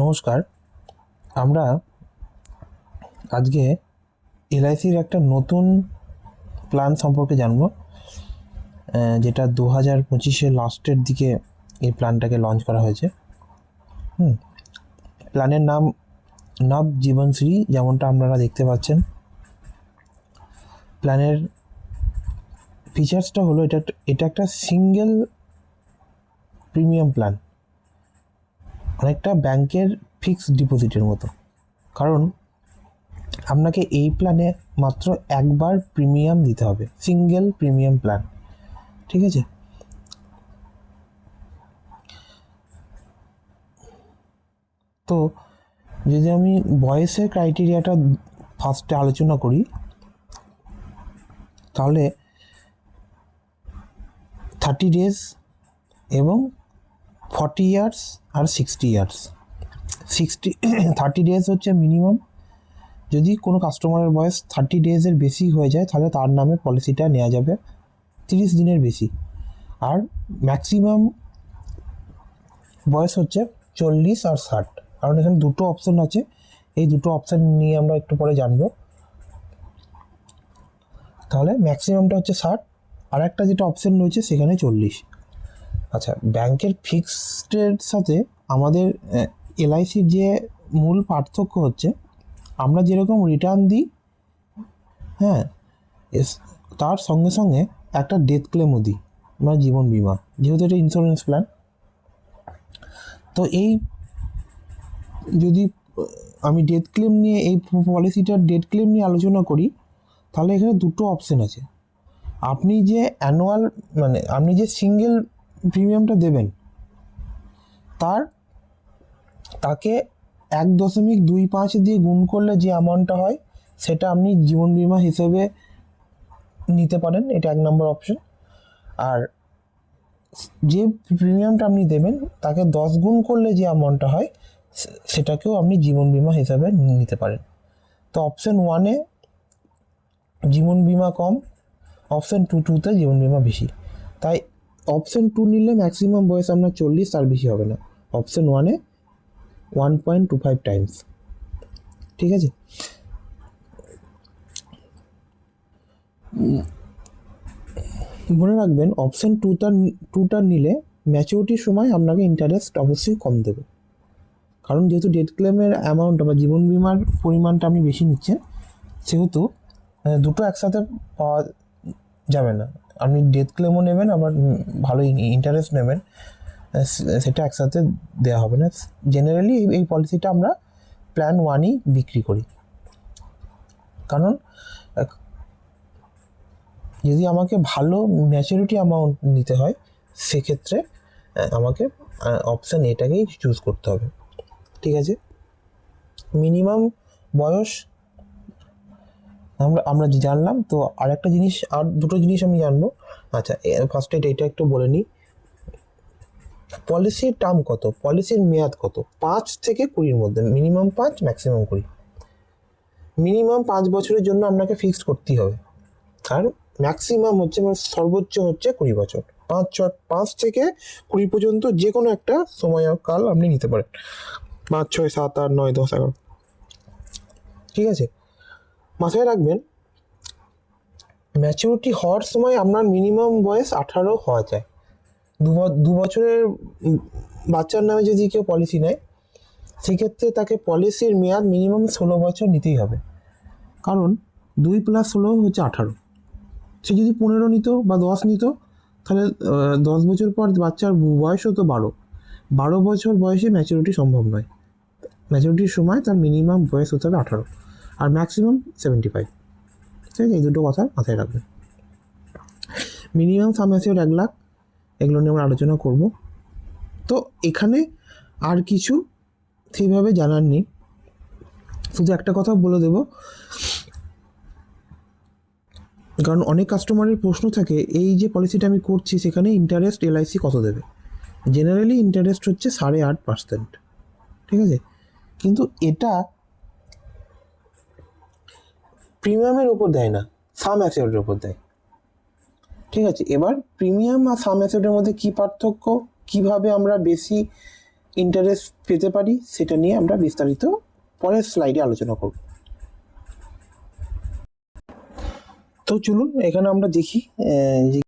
নমস্কার। আমরা আজকে এলআইসির একটা নতুন প্ল্যান সম্পর্কে জানব, যেটা 2025-এর লাস্টের দিকে এই প্ল্যানটাকে লঞ্চ করা হয়েছে। প্ল্যানের নাম নব জীবনশ্রী, যেমনটা আপনারা দেখতে পাচ্ছেন। প্ল্যানের ফিচার্সটা হলো এটা একটা সিঙ্গেল প্রিমিয়াম প্ল্যান, অনেকটা ব্যাংকের ফিক্সড ডিপোজিটের মতো। কারণ আপনাকে এই প্ল্যানে মাত্র একবার প্রিমিয়াম দিতে হবে, সিঙ্গেল প্রিমিয়াম প্ল্যান, ঠিক আছে? তো যদি আমি বয়সের ক্রাইটেরিয়াটা ফার্স্টে আলোচনা করি, তাহলে 30 ডেজ এবং 40 ইয়ার্স আর 60 ইয়ার্স। 30 ডেজ হচ্ছে মিনিমাম। যদি কোনো কাস্টমারের বয়স 30 ডেজের বেশি হয়ে যায়, তাহলে তার নামে পলিসিটা নেওয়া যাবে 30 দিনের বেশি। আর ম্যাক্সিমাম বয়স হচ্ছে 40 আর 60। কারণ এখানে দুটো অপশন আছে, এই দুটো অপশান নিয়ে আমরা একটু পরে জানবো। তাহলে ম্যাক্সিমামটা হচ্ছে 60, আর একটা যেটা অপশান রয়েছে সেখানে 40। আচ্ছা, ব্যাংকের ফিক্সডের সাথে আমাদের এলআইসির যে মূল পার্থক্য হচ্ছে, আমরা যেরকম রিটার্ন দিই, হ্যাঁ, তার সঙ্গে সঙ্গে একটা ডেথ ক্লেমও দিই, মানে জীবন বিমা, যেহেতু এটা ইন্স্যুরেন্স প্ল্যান। তো এই যদি আমি ডেথ ক্লেম নিয়ে, এই পলিসিটার ডেথ ক্লেম নিয়ে আলোচনা করি, তাহলে এখানে দুটো অপশান আছে। আপনি যে অ্যানুয়াল, মানে আপনি যে সিঙ্গেল প্রিমিয়ামটা দেবেন, তাকে 1.25 দিয়ে গুণ করলে যে অ্যামাউন্টটা হয়, সেটা আপনি জীবন বিমা হিসেবে নিতে পারেন। এটা 1 নম্বর অপশন। আর যে প্রিমিয়ামটা আপনি দেবেন, তাকে 10 গুণ করলে যে অ্যামাউন্টটা হয়, সেটাকেও আপনি জীবন বিমা হিসাবে নিতে পারেন। তো অপশন 1-এ জীবন বিমা কম, অপশন 2-তে জীবন বিমা বেশি। তাই অপশন 2 নিলে ম্যাক্সিমাম বয়স আপনার 40, তার বেশি হবে না। অপশন 1-এ 1.25 টাইমস, ঠিক আছে? মনে রাখবেন, অপশন 2টা নিলে ম্যাচুরিটির সময় আপনাকে ইন্টারেস্ট অবশ্যই কম দেবে। কারণ যেহেতু ডেথ ক্লেমের অ্যামাউন্ট বা জীবন বিমার পরিমাণটা আপনি বেশি নিচ্ছেন, সেহেতু দুটো একসাথে পাওয়া যাবে না। আপনি ডেথ ক্লেমও নেবেন, আবার ভালো ইন্টারেস্ট নেবেন, সেটা একসাথে দেওয়া হবে না। জেনারেলি এই পলিসিটা আমরা প্ল্যান 1-ই বিক্রি করি। কারণ যদি আমাকে ভালো ম্যাচুরিটি অ্যামাউন্ট নিতে হয়, সেক্ষেত্রে আমাকে অপশান এটাকেই চুজ করতে হবে, ঠিক আছে? মিনিমাম বয়স আমরা জানলাম। তো আর একটা জিনিস, আর দুটো জিনিস আমি জানবো। আচ্ছা, ফার্স্টে এটা একটু বলে নিই। পলিসির টার্ম কত, পলিসির মেয়াদ কত? 5 থেকে 20-র মধ্যে, মিনিমাম 5, ম্যাক্সিমাম 20। মিনিমাম 5 বছরের জন্য আপনাকে ফিক্সড করতেই হবে, আর ম্যাক্সিমাম হচ্ছে, মানে সর্বোচ্চ হচ্ছে 20 বছর। 5 থেকে 20 পর্যন্ত যে কোনো একটা সময়কাল আপনি নিতে পারেন। 5, 6, 7, 8, 9, 10, 11, ঠিক আছে? মাথায় রাখবেন, ম্যাচুরিটি হওয়ার সময় আপনার মিনিমাম বয়স 18 হওয়া যায়। 2 বছরের বাচ্চার নামে যদি কেউ পলিসি নেয়, সেক্ষেত্রে তাকে পলিসির মেয়াদ মিনিমাম 16 বছর নিতেই হবে। কারণ 2 + 16 হচ্ছে 18। সে যদি 15 নিত বা 10 নিত, তাহলে 10 বছর পর বাচ্চার বয়স হতো 12 বছর বয়সে ম্যাচুরিটি সম্ভব নয়। ম্যাচুরিটির সময় তার মিনিমাম বয়স হতে হবে 18, আর ম্যাক্সিমাম 75, ঠিক আছে? এই দুটো কথা মাথায় রাখবেন। মিনিমাম সাম অ্যাসিওর 1 লাখ, এগুলো নিয়ে আমরা আলোচনা করব। তো এখানে আর কিছু সেইভাবে জানার নেই, শুধু একটা কথা বলে দেব। কারণ অনেক কাস্টমারের প্রশ্ন থাকে, এই যে পলিসিটা আমি করছি, সেখানে ইন্টারেস্ট এলআইসি কত দেবে? জেনারেলি ইন্টারেস্ট হচ্ছে 8.5%, ঠিক আছে? কিন্তু এটা প্রিমিয়ামের উপর দেয় না, সাম অ্যাসিওরের উপর দেয়, ঠিক আছে? এবার প্রিমিয়াম আর সাম অ্যাসিওরের মধ্যে কী পার্থক্য, কীভাবে আমরা বেশি ইন্টারেস্ট পেতে পারি সেটা নিয়ে আমরা বিস্তারিত পরের স্লাইডে আলোচনা করব। তো চলুন এখানে আমরা দেখি যে